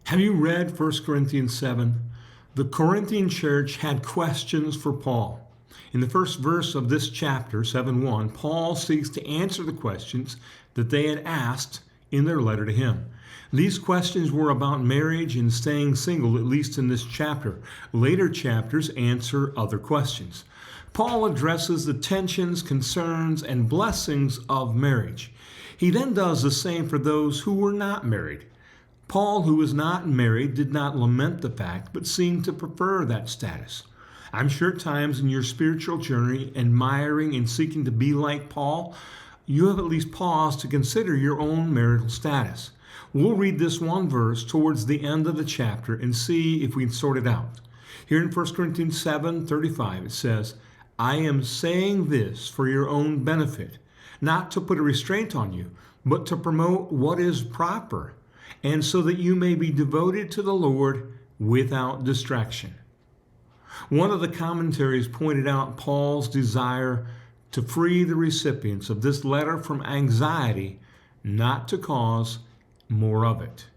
Have you read 1 Corinthians 7? The Corinthian church had questions for Paul. In the first verse of this chapter, 7:1, Paul seeks to answer the questions that they had asked in their letter to him. These questions were about marriage and staying single, at least in this chapter. Later chapters answer other questions. Paul addresses the tensions, concerns, and blessings of marriage. He then does the same for those who were not married. Paul, who was not married, did not lament the fact, but seemed to prefer that status. I'm sure at times in your spiritual journey, admiring and seeking to be like Paul, you have at least paused to consider your own marital status. We'll read this one verse towards the end of the chapter and see if we can sort it out. Here in 1 Corinthians 7:35, it says, I am saying this for your own benefit, not to put a restraint on you, but to promote what is proper, and so that you may be devoted to the Lord without distraction. One of the commentaries pointed out Paul's desire to free the recipients of this letter from anxiety, not to cause more of it.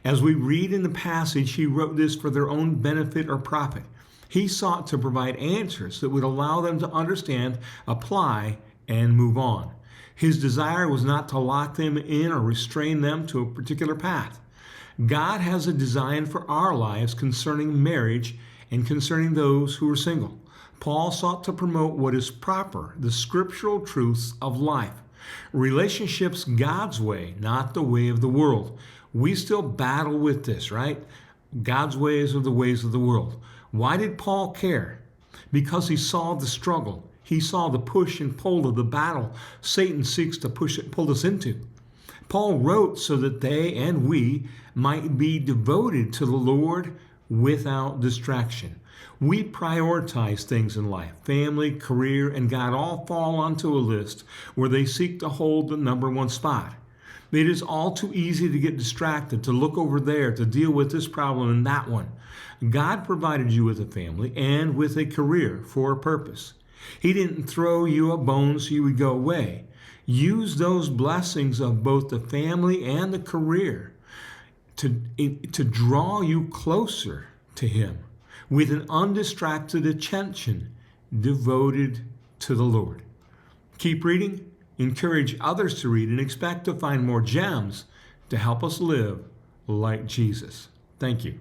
As we read in the passage, he wrote this for their own benefit or profit. He sought to provide answers that would allow them to understand, apply, and move on. His desire was not to lock them in or restrain them to a particular path. God has a design for our lives concerning marriage and concerning those who are single. Paul sought to promote what is proper, the scriptural truths of life. Relationships God's way, not the way of the world. We still battle with this, right? God's ways are the ways of the world. Why did Paul care? Because he saw the struggle. He saw the push and pull of the battle Satan seeks to pull us into. Paul wrote so that they and we might be devoted to the Lord without distraction. We prioritize things in life. Family, career, and God all fall onto a list where they seek to hold the number one spot. It is all too easy to get distracted, to look over there, to deal with this problem and that one. God provided you with a family and with a career for a purpose. He didn't throw you a bone so you would go away. Use those blessings of both the family and the career to draw you closer to Him with an undistracted attention devoted to the Lord. Keep reading, encourage others to read, and expect to find more gems to help us live like Jesus. Thank you.